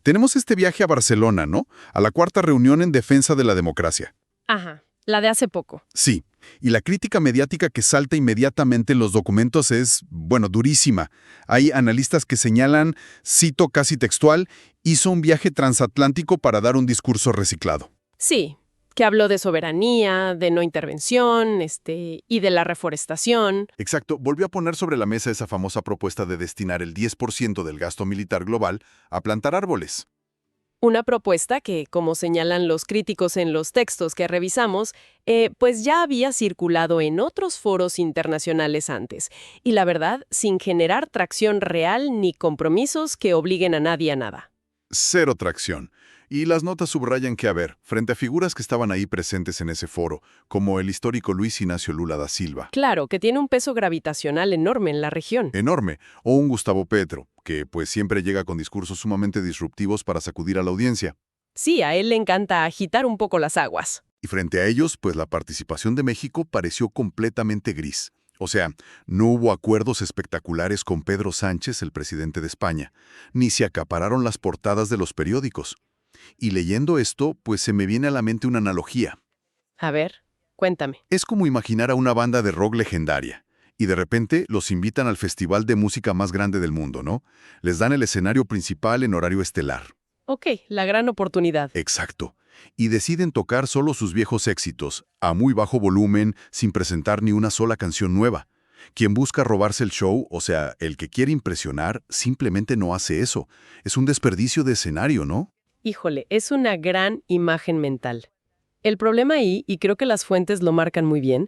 tenemos este viaje a Barcelona, ¿no? A la cuarta reunión en defensa de la democracia. Ajá, la de hace poco. Sí, y la crítica mediática que salta inmediatamente en los documentos es, bueno, durísima. Hay analistas que señalan, cito casi textual, hizo un viaje transatlántico para dar un discurso reciclado. Sí, que habló de soberanía, de no intervención, y de la reforestación. Exacto, volvió a poner sobre la mesa esa famosa propuesta de destinar el 10% del gasto militar global a plantar árboles. Una propuesta que, como señalan los críticos en los textos que revisamos, pues ya había circulado en otros foros internacionales antes, y la verdad, sin generar tracción real ni compromisos que obliguen a nadie a nada. Cero tracción. Y las notas subrayan que, a ver, frente a figuras que estaban ahí presentes en ese foro, como el histórico Luis Ignacio Lula da Silva. Claro, que tiene un peso gravitacional enorme en la región. Enorme. O un Gustavo Petro, que pues siempre llega con discursos sumamente disruptivos para sacudir a la audiencia. Sí, a él le encanta agitar un poco las aguas. Y frente a ellos, pues la participación de México pareció completamente gris. O sea, no hubo acuerdos espectaculares con Pedro Sánchez, el presidente de España, ni se acapararon las portadas de los periódicos. Y leyendo esto, pues se me viene a la mente una analogía. A ver, cuéntame. Es como imaginar a una banda de rock legendaria, y de repente los invitan al festival de música más grande del mundo, ¿no? Les dan el escenario principal en horario estelar. Ok, la gran oportunidad. Exacto. Y deciden tocar solo sus viejos éxitos, a muy bajo volumen, sin presentar ni una sola canción nueva. Quien busca robarse el show, o sea, el que quiere impresionar, simplemente no hace eso. Es un desperdicio de escenario, ¿no? Híjole, es una gran imagen mental. El problema ahí, y creo que las fuentes lo marcan muy bien,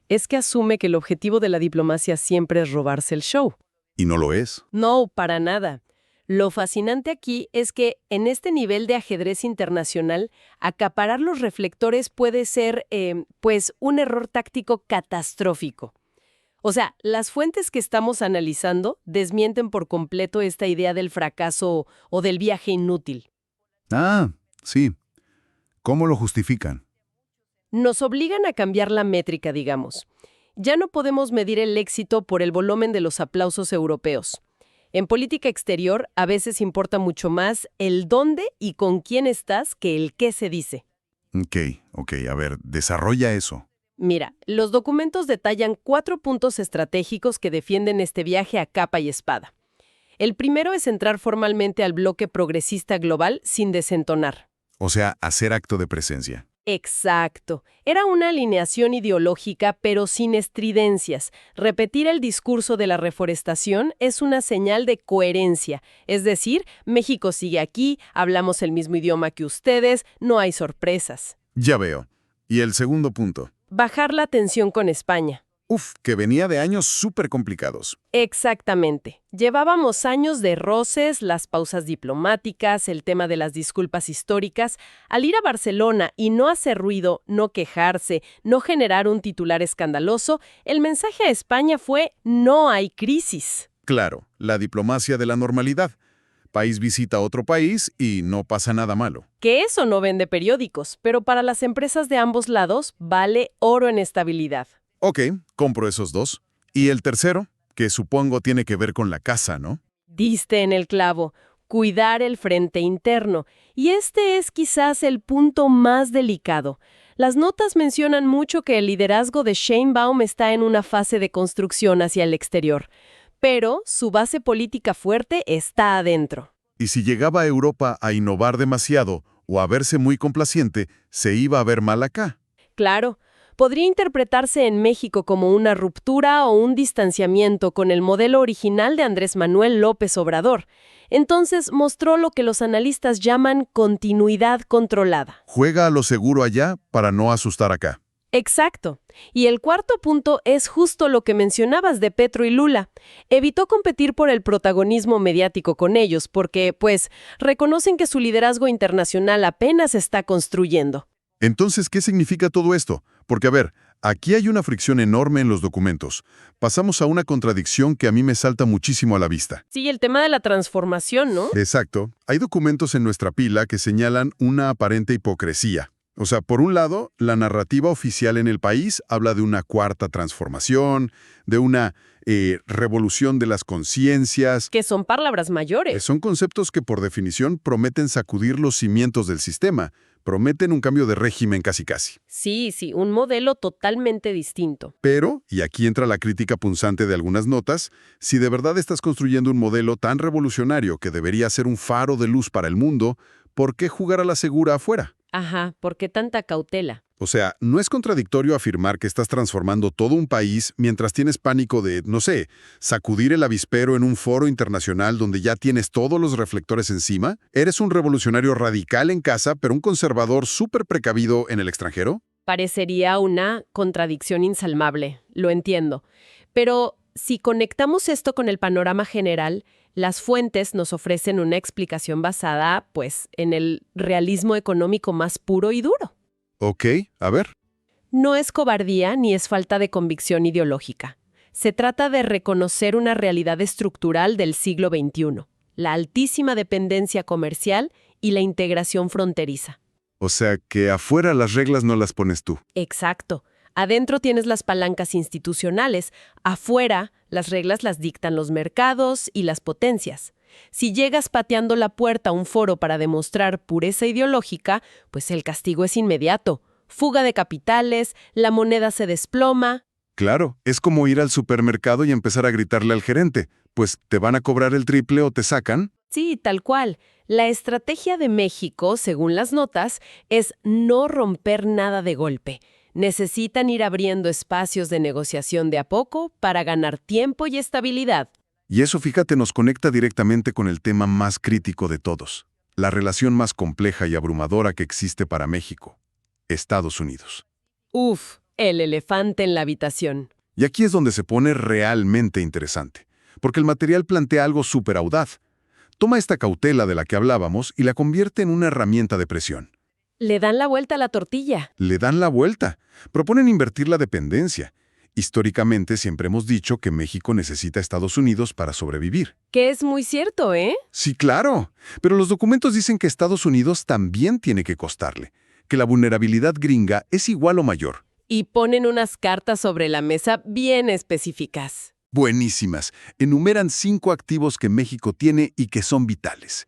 es que asume que el objetivo de la diplomacia siempre es robarse el show. Y no lo es. No, para nada. Lo fascinante aquí es que en este nivel de ajedrez internacional, acaparar los reflectores puede ser, pues, un error táctico catastrófico. O sea, las fuentes que estamos analizando desmienten por completo esta idea del fracaso o del viaje inútil. Ah, sí. ¿Cómo lo justifican? Nos obligan a cambiar la métrica, digamos. Ya no podemos medir el éxito por el volumen de los aplausos europeos. En política exterior, a veces importa mucho más el dónde y con quién estás que el qué se dice. Ok, a ver, desarrolla eso. Mira, los documentos detallan 4 puntos estratégicos que defienden este viaje a capa y espada. El primero es entrar formalmente al bloque progresista global sin desentonar. O sea, hacer acto de presencia. Exacto. Era una alineación ideológica, pero sin estridencias. Repetir el discurso de la reforestación es una señal de coherencia. Es decir, México sigue aquí, hablamos el mismo idioma que ustedes, no hay sorpresas. Ya veo. ¿Y el segundo punto? Bajar la tensión con España. Que venía de años súper complicados. Exactamente. Llevábamos años de roces, las pausas diplomáticas, el tema de las disculpas históricas. Al ir a Barcelona y no hacer ruido, no quejarse, no generar un titular escandaloso, el mensaje a España fue: no hay crisis. Claro, la diplomacia de la normalidad. País visita a otro país y no pasa nada malo. Que eso no vende periódicos, pero para las empresas de ambos lados vale oro en estabilidad. Ok, compro esos dos. Y el tercero, que supongo tiene que ver con la casa, ¿no? Diste en el clavo, cuidar el frente interno. Y este es quizás el punto más delicado. Las notas mencionan mucho que el liderazgo de Sheinbaum está en una fase de construcción hacia el exterior, pero su base política fuerte está adentro. Y si llegaba a Europa a innovar demasiado o a verse muy complaciente, se iba a ver mal acá. Claro. Podría interpretarse en México como una ruptura o un distanciamiento con el modelo original de Andrés Manuel López Obrador. Entonces mostró lo que los analistas llaman continuidad controlada. Juega a lo seguro allá para no asustar acá. Exacto. Y el cuarto punto es justo lo que mencionabas de Petro y Lula. Evitó competir por el protagonismo mediático con ellos porque, pues, reconocen que su liderazgo internacional apenas se está construyendo. Entonces, ¿qué significa todo esto? Porque, a ver, aquí hay una fricción enorme en los documentos. Pasamos a una contradicción que a mí me salta muchísimo a la vista. Sí, el tema de la transformación, ¿no? Exacto. Hay documentos en nuestra pila que señalan una aparente hipocresía. O sea, por un lado, la narrativa oficial en el país habla de una cuarta transformación, de una revolución de las conciencias. Que son palabras mayores. Son conceptos que por definición prometen sacudir los cimientos del sistema, prometen un cambio de régimen casi casi. Sí, sí, un modelo totalmente distinto. Pero, y aquí entra la crítica punzante de algunas notas, si de verdad estás construyendo un modelo tan revolucionario que debería ser un faro de luz para el mundo, ¿por qué jugar a la segura afuera? Ajá, ¿por qué tanta cautela? O sea, ¿no es contradictorio afirmar que estás transformando todo un país mientras tienes pánico de, no sé, sacudir el avispero en un foro internacional donde ya tienes todos los reflectores encima? ¿Eres un revolucionario radical en casa, pero un conservador súper precavido en el extranjero? Parecería una contradicción insalvable, lo entiendo. Pero si conectamos esto con el panorama general, las fuentes nos ofrecen una explicación basada, pues, en el realismo económico más puro y duro. Ok, a ver. No es cobardía ni es falta de convicción ideológica. Se trata de reconocer una realidad estructural del siglo XXI, la altísima dependencia comercial y la integración fronteriza. O sea, que afuera las reglas no las pones tú. Exacto. Adentro tienes las palancas institucionales, afuera las reglas las dictan los mercados y las potencias. Si llegas pateando la puerta a un foro para demostrar pureza ideológica, pues el castigo es inmediato. Fuga de capitales, la moneda se desploma. Claro, es como ir al supermercado y empezar a gritarle al gerente, pues te van a cobrar el triple o te sacan. Sí, tal cual. La estrategia de México, según las notas, es no romper nada de golpe. Necesitan ir abriendo espacios de negociación de a poco para ganar tiempo y estabilidad. Y eso, fíjate, nos conecta directamente con el tema más crítico de todos, la relación más compleja y abrumadora que existe para México, Estados Unidos. Uf, el elefante en la habitación. Y aquí es donde se pone realmente interesante, porque el material plantea algo súper audaz. Toma esta cautela de la que hablábamos y la convierte en una herramienta de presión. Le dan la vuelta a la tortilla. Le dan la vuelta. Proponen invertir la dependencia. Históricamente siempre hemos dicho que México necesita a Estados Unidos para sobrevivir. Que es muy cierto, ¿eh? Sí, claro. Pero los documentos dicen que Estados Unidos también tiene que costarle, que la vulnerabilidad gringa es igual o mayor. Y ponen unas cartas sobre la mesa bien específicas. Buenísimas. Enumeran 5 activos que México tiene y que son vitales.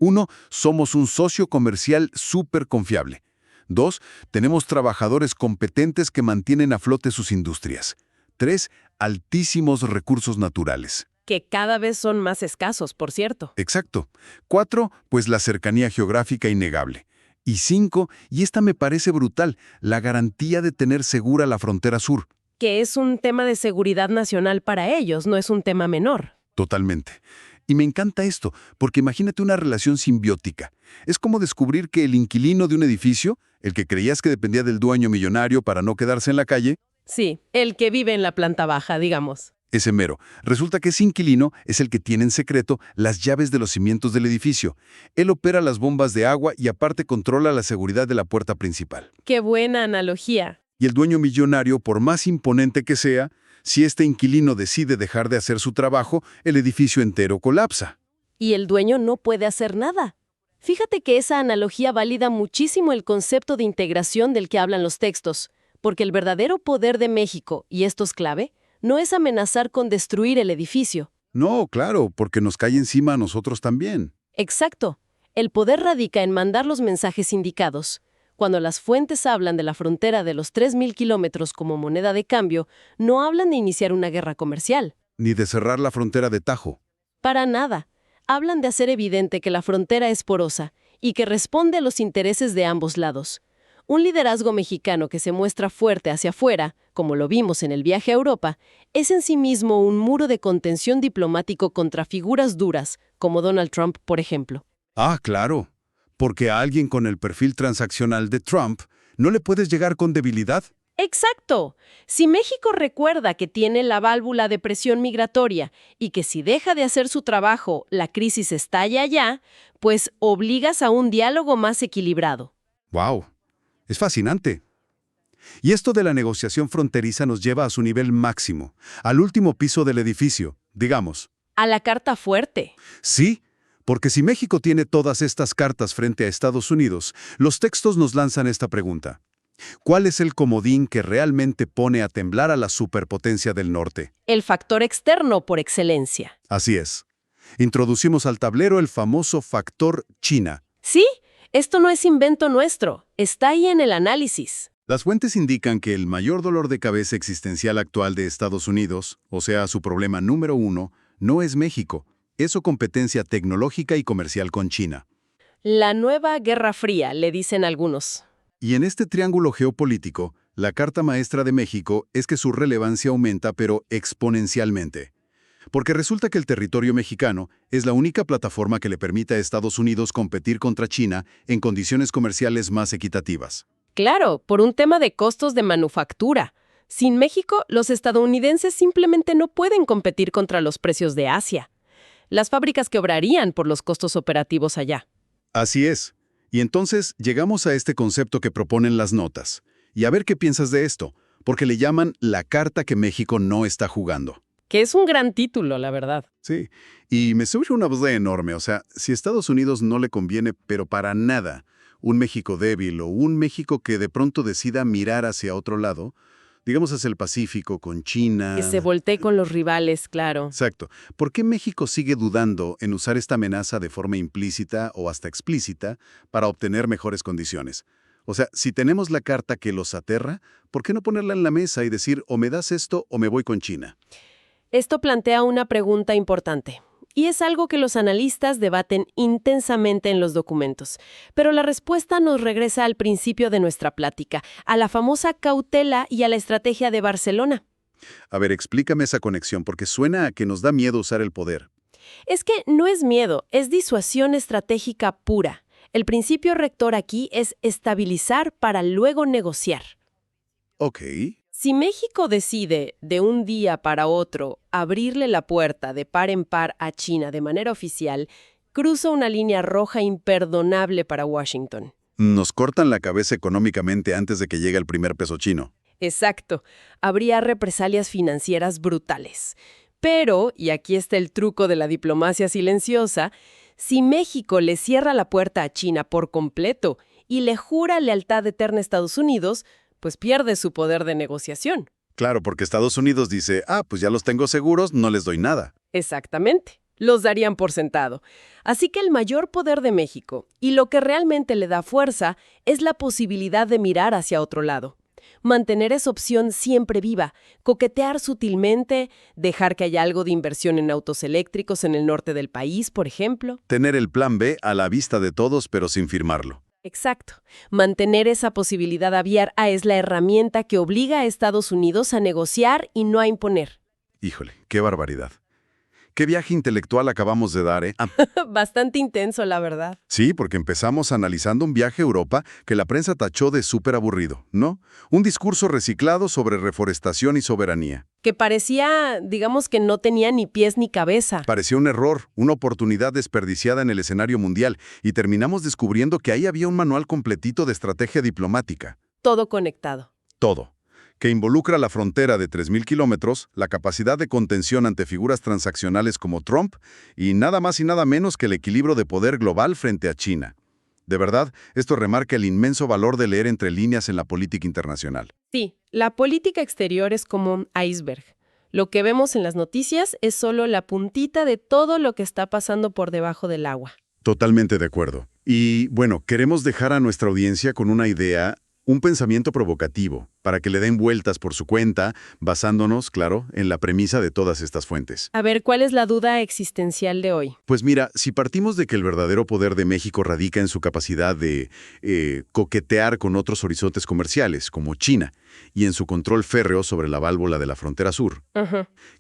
1. Somos un socio comercial súper confiable. 2. Tenemos trabajadores competentes que mantienen a flote sus industrias. 3. Altísimos recursos naturales. Que cada vez son más escasos, por cierto. Exacto. 4. Pues la cercanía geográfica innegable. Y 5, y esta me parece brutal, la garantía de tener segura la frontera sur. Que es un tema de seguridad nacional para ellos, no es un tema menor. Totalmente. Y me encanta esto, porque imagínate una relación simbiótica. Es como descubrir que el inquilino de un edificio, el que creías que dependía del dueño millonario para no quedarse en la calle, Sí, el que vive en la planta baja, digamos. ese mero. Resulta que ese inquilino es el que tiene en secreto las llaves de los cimientos del edificio. Él opera las bombas de agua y aparte controla la seguridad de la puerta principal. Qué buena analogía. Y el dueño millonario, por más imponente que sea, si este inquilino decide dejar de hacer su trabajo, el edificio entero colapsa. Y el dueño no puede hacer nada. Fíjate que esa analogía valida muchísimo el concepto de integración del que hablan los textos, porque el verdadero poder de México, y esto es clave, no es amenazar con destruir el edificio. No, claro, porque nos cae encima a nosotros también. Exacto. El poder radica en mandar los mensajes indicados. Cuando las fuentes hablan de la frontera de los 3.000 kilómetros como moneda de cambio, no hablan de iniciar una guerra comercial. Ni de cerrar la frontera de tajo. Para nada. Hablan de hacer evidente que la frontera es porosa y que responde a los intereses de ambos lados. Un liderazgo mexicano que se muestra fuerte hacia afuera, como lo vimos en el viaje a Europa, es en sí mismo un muro de contención diplomático contra figuras duras, como Donald Trump, por ejemplo. Ah, claro. Porque a alguien con el perfil transaccional de Trump no le puedes llegar con debilidad. ¡Exacto! Si México recuerda que tiene la válvula de presión migratoria y que si deja de hacer su trabajo, la crisis estalla allá, pues obligas a un diálogo más equilibrado. ¡Wow! Es fascinante. Y esto de la negociación fronteriza nos lleva a su nivel máximo, al último piso del edificio, digamos. A la carta fuerte. Sí, Porque si México tiene todas estas cartas frente a Estados Unidos, los textos nos lanzan esta pregunta. ¿Cuál es el comodín que realmente pone a temblar a la superpotencia del norte? El factor externo por excelencia. Así es. Introducimos al tablero el famoso factor China. Sí, esto no es invento nuestro, está ahí en el análisis. Las fuentes indican que el mayor dolor de cabeza existencial actual de Estados Unidos, o sea, su problema número uno, no es México, es su competencia tecnológica y comercial con China. La nueva Guerra Fría, le dicen algunos. Y en este triángulo geopolítico, la carta maestra de México es que su relevancia aumenta, pero exponencialmente. Porque resulta que el territorio mexicano es la única plataforma que le permite a Estados Unidos competir contra China en condiciones comerciales más equitativas. Claro, por un tema de costos de manufactura. Sin México, los estadounidenses simplemente no pueden competir contra los precios de Asia. Las fábricas quebrarían por los costos operativos allá. Así es. Y entonces llegamos a este concepto que proponen las notas. Y a ver qué piensas de esto, porque le llaman la carta que México no está jugando. Que es un gran título, la verdad. Sí, y me surge una duda enorme. O sea, si a Estados Unidos no le conviene, pero para nada, un México débil o un México que de pronto decida mirar hacia otro lado, digamos hacia el Pacífico, con China. Que se voltee con los rivales, claro. Exacto. ¿Por qué México sigue dudando en usar esta amenaza de forma implícita o hasta explícita para obtener mejores condiciones? O sea, si tenemos la carta que los aterra, ¿por qué no ponerla en la mesa y decir o me das esto o me voy con China? Esto plantea una pregunta importante. Y es algo que los analistas debaten intensamente en los documentos. Pero la respuesta nos regresa al principio de nuestra plática, a la famosa cautela y a la estrategia de Barcelona. A ver, explícame esa conexión, porque suena a que nos da miedo usar el poder. Es que no es miedo, es disuasión estratégica pura. El principio rector aquí es estabilizar para luego negociar. Ok. Si México decide, de un día para otro, abrirle la puerta de par en par a China de manera oficial, cruza una línea roja imperdonable para Washington. Nos cortan la cabeza económicamente antes de que llegue el primer peso chino. Exacto. Habría represalias financieras brutales. Pero, y aquí está el truco de la diplomacia silenciosa, si México le cierra la puerta a China por completo y le jura lealtad eterna a Estados Unidos, pues pierde su poder de negociación. Claro, porque Estados Unidos dice, pues ya los tengo seguros, no les doy nada. Exactamente. Los darían por sentado. Así que el mayor poder de México, y lo que realmente le da fuerza, es la posibilidad de mirar hacia otro lado. Mantener esa opción siempre viva, coquetear sutilmente, dejar que haya algo de inversión en autos eléctricos en el norte del país, por ejemplo. Tener el plan B a la vista de todos, pero sin firmarlo. Exacto. Mantener esa posibilidad abierta es la herramienta que obliga a Estados Unidos a negociar y no a imponer. Híjole, qué barbaridad. Qué viaje intelectual acabamos de dar, ¿eh? Bastante intenso, la verdad. Sí, porque empezamos analizando un viaje a Europa que la prensa tachó de súper aburrido, ¿no? Un discurso reciclado sobre reforestación y soberanía. Que parecía, digamos que no tenía ni pies ni cabeza. Parecía un error, una oportunidad desperdiciada en el escenario mundial, y terminamos descubriendo que ahí había un manual completito de estrategia diplomática. Todo conectado. Todo. Que involucra la frontera de 3.000 kilómetros, la capacidad de contención ante figuras transaccionales como Trump y nada más y nada menos que el equilibrio de poder global frente a China. De verdad, esto remarca el inmenso valor de leer entre líneas en la política internacional. Sí, la política exterior es como un iceberg. Lo que vemos en las noticias es solo la puntita de todo lo que está pasando por debajo del agua. Totalmente de acuerdo. Y bueno, queremos dejar a nuestra audiencia con una idea, un pensamiento provocativo, para que le den vueltas por su cuenta, basándonos, claro, en la premisa de todas estas fuentes. A ver, ¿cuál es la duda existencial de hoy? Pues mira, si partimos de que el verdadero poder de México radica en su capacidad de coquetear con otros horizontes comerciales, como China, y en su control férreo sobre la válvula de la frontera sur,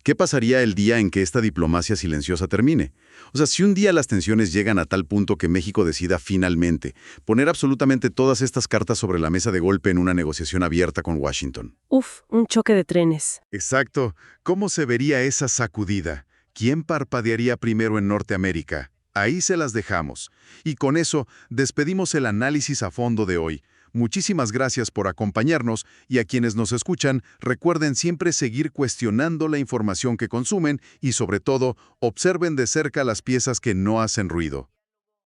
¿qué pasaría el día en que esta diplomacia silenciosa termine? O sea, si un día las tensiones llegan a tal punto que México decida finalmente poner absolutamente todas estas cartas sobre la mesa de golpe en una negociación abierta con Washington. Uf, un choque de trenes. Exacto. ¿Cómo se vería esa sacudida? ¿Quién parpadearía primero en Norteamérica? Ahí se las dejamos. Y con eso despedimos el análisis a fondo de hoy, Muchísimas gracias por acompañarnos y a quienes nos escuchan, recuerden siempre seguir cuestionando la información que consumen y sobre todo, observen de cerca las piezas que no hacen ruido.